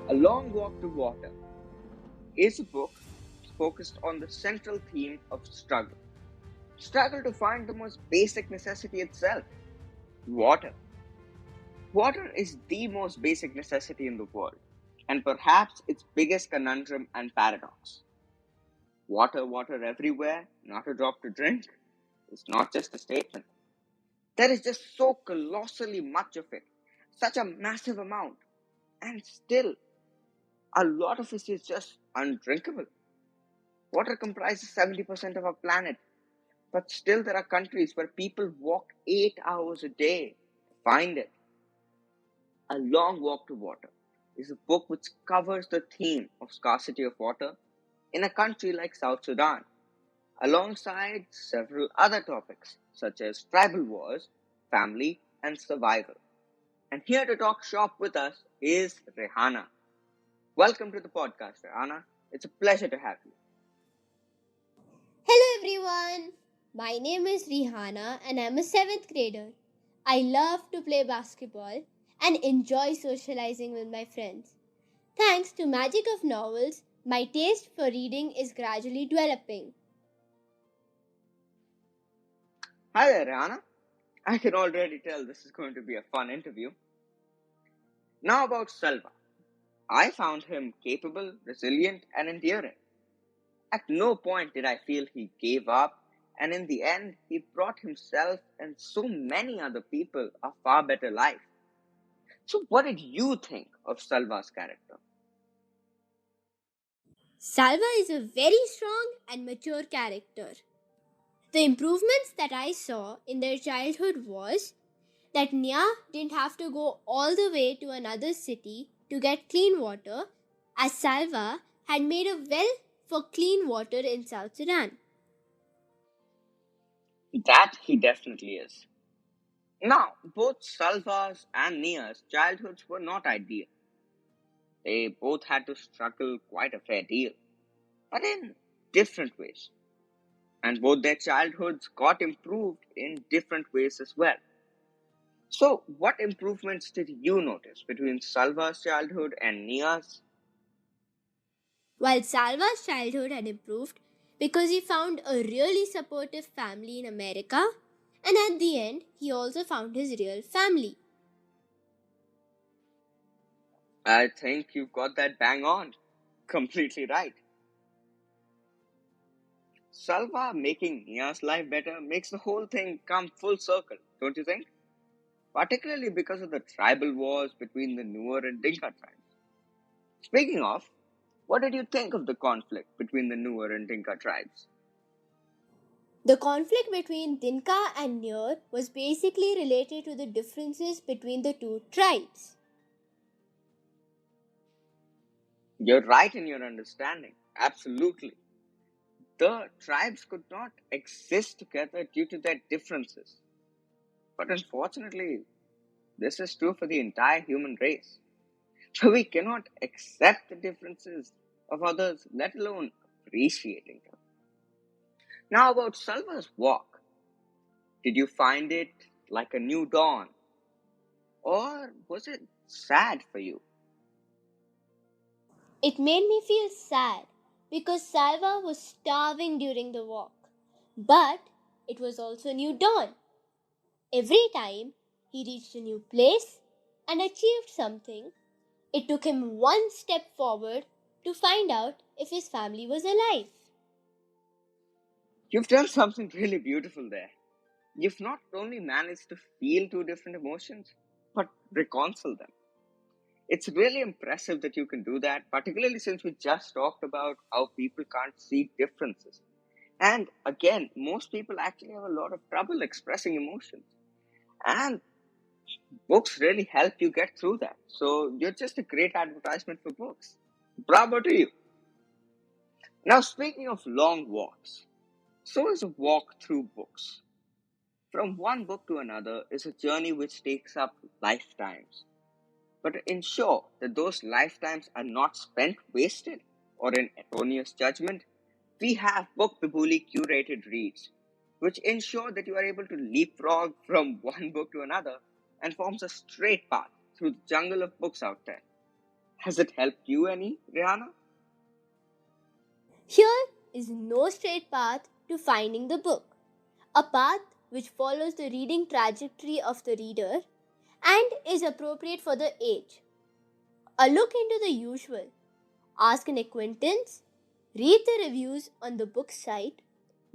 A Long Walk to Water is a book focused on the central theme of struggle. Struggle to find the most basic necessity itself, water. Water is the most basic necessity in the world, and perhaps its biggest conundrum and paradox. Water, water everywhere, not a drop to drink, is not just a statement. There is just so colossally much of it, such a massive amount, and still, a lot of it is just undrinkable. Water comprises 70% of our planet, but still, there are countries where people walk 8 hours a day to find it. A Long Walk to Water is a book which covers the theme of scarcity of water in a country like South Sudan, alongside several other topics such as tribal wars, family, and survival. And here to talk shop with us is Rihanna. Welcome to the podcast, Rihanna. It's a pleasure to have you. Hello everyone! My name is Rihanna and I'm a 7th grader. I love to play basketball and enjoy socializing with my friends. Thanks to magic of novels, my taste for reading is gradually developing. Hi there, Rihanna. I can already tell this is going to be a fun interview. Now about Salva. I found him capable, resilient, and endearing. At no point did I feel he gave up, and in the end, he brought himself and so many other people a far better life. So, what did you think of Salva's character? Salva is a very strong and mature character. The improvements that I saw in their childhood was that Nya didn't have to go all the way to another city to get clean water, as Salva had made a well for clean water in South Sudan. That he definitely is. Now, both Salva's and Nia's childhoods were not ideal. They both had to struggle quite a fair deal, but in different ways. And both their childhoods got improved in different ways as well. So, what improvements did you notice between Salva's childhood and Nia's? While Salva's childhood had improved because he found a really supportive family in America, and at the end, he also found his real family. I think you got that bang on. Completely right. Salva making Nia's life better makes the whole thing come full circle, don't you think? Particularly because of the tribal wars between the Nuer and Dinka tribes. Speaking of, what did you think of the conflict between the Nuer and Dinka tribes? The conflict between Dinka and Nuer was basically related to the differences between the two tribes. You're right in your understanding. Absolutely. The tribes could not exist together due to their differences. But unfortunately, this is true for the entire human race. So we cannot accept the differences of others, let alone appreciating them. Now, about Salva's walk. Did you find it like a new dawn? Or was it sad for you? It made me feel sad because Salva was starving during the walk. But it was also a new dawn. Every time he reached a new place and achieved something, it took him one step forward to find out if his family was alive. You've done something really beautiful there. You've not only managed to feel two different emotions, but reconcile them. It's really impressive that you can do that, particularly since we just talked about how people can't see differences. And again, most people actually have a lot of trouble expressing emotions. And books really help you get through that. So you're just a great advertisement for books. Bravo to you. Now, speaking of long walks, so is a walk through books. From one book to another is a journey which takes up lifetimes. But to ensure that those lifetimes are not spent wasted or in erroneous judgment, we have Bookbibuli curated reads, which ensure that you are able to leapfrog from one book to another and forms a straight path through the jungle of books out there. Has it helped you any, Rihanna? Here is no straight path to finding the book, a path which follows the reading trajectory of the reader and is appropriate for the age. A look into the usual: ask an acquaintance, read the reviews on the book site,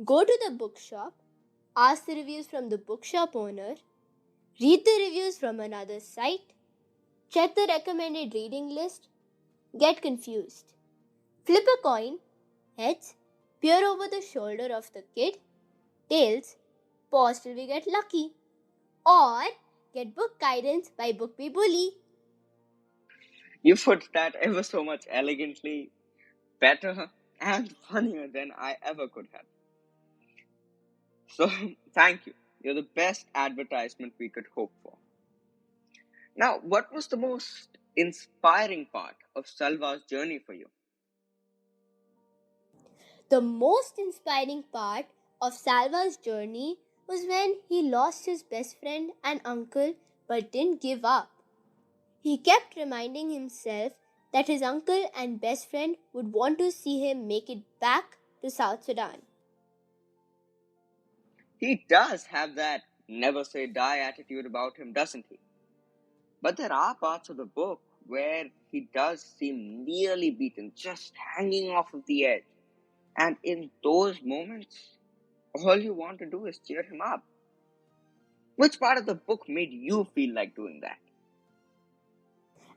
go to the bookshop, ask the reviews from the bookshop owner, read the reviews from another site, check the recommended reading list, get confused. Flip a coin, heads, peer over the shoulder of the kid, tails, pause till we get lucky. Or get book guidance by Bookbibuli. You put that ever so much elegantly, better, and funnier than I ever could have. So, thank you. You're the best advertisement we could hope for. Now, what was the most inspiring part of Salva's journey for you? The most inspiring part of Salva's journey was when he lost his best friend and uncle but didn't give up. He kept reminding himself that his uncle and best friend would want to see him make it back to South Sudan. He does have that never say die attitude about him, doesn't he? But there are parts of the book where he does seem nearly beaten, just hanging off of the edge. And in those moments, all you want to do is cheer him up. Which part of the book made you feel like doing that?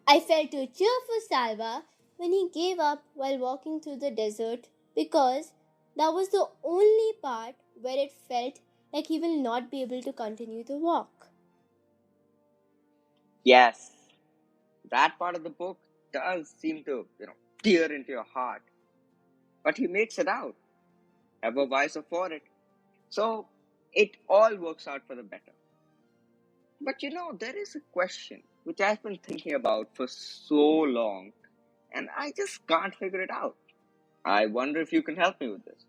I felt to cheer for Salva when he gave up while walking through the desert because that was the only part where it felt like he will not be able to continue the walk. Yes, that part of the book does seem to, tear into your heart. But he makes it out, ever wiser for it. So it all works out for the better. But there is a question which I've been thinking about for so long, and I just can't figure it out. I wonder if you can help me with this.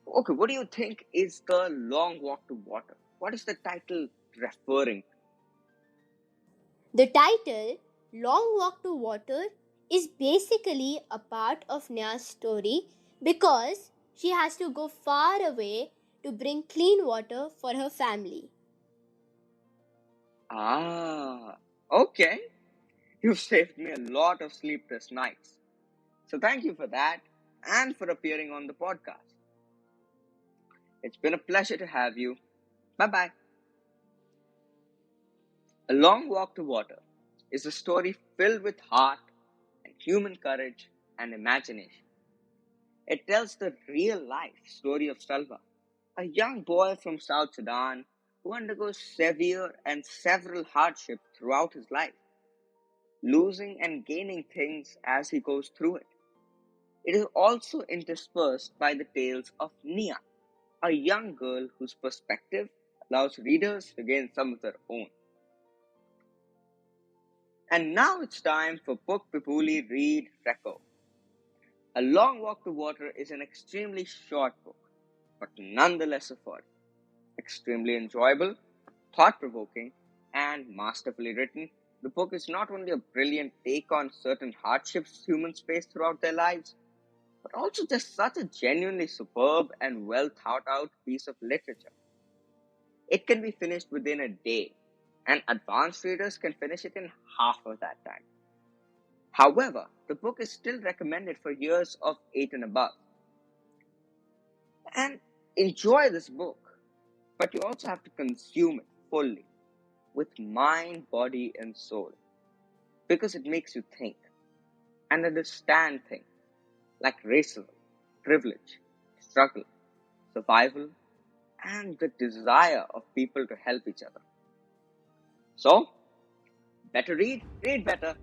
Okay, what do you think is the long walk to water? What is the title referring to? The title, Long Walk to Water, is basically a part of Nya's story because she has to go far away to bring clean water for her family. Ah, okay. You've saved me a lot of sleepless nights. So thank you for that and for appearing on the podcast. It's been a pleasure to have you. Bye bye. A Long Walk to Water is a story filled with heart and human courage and imagination. It tells the real life story of Salva, a young boy from South Sudan who undergoes severe and several hardships throughout his life, losing and gaining things as he goes through it. It is also interspersed by the tales of Nia, a young girl whose perspective allows readers to gain some of their own. And now it's time for Bookbibuli Read Reco. A Long Walk to Water is an extremely short book, but nonetheless a fun, extremely enjoyable, thought-provoking, and masterfully written. The book is not only a brilliant take on certain hardships humans face throughout their lives, but also just such a genuinely superb and well thought out piece of literature. It can be finished within a day, and advanced readers can finish it in half of that time. However, the book is still recommended for years of 8 and above. And enjoy this book, but you also have to consume it fully with mind, body, and soul because it makes you think and understand things like racism, privilege, struggle, survival, and the desire of people to help each other. So, better read, read better.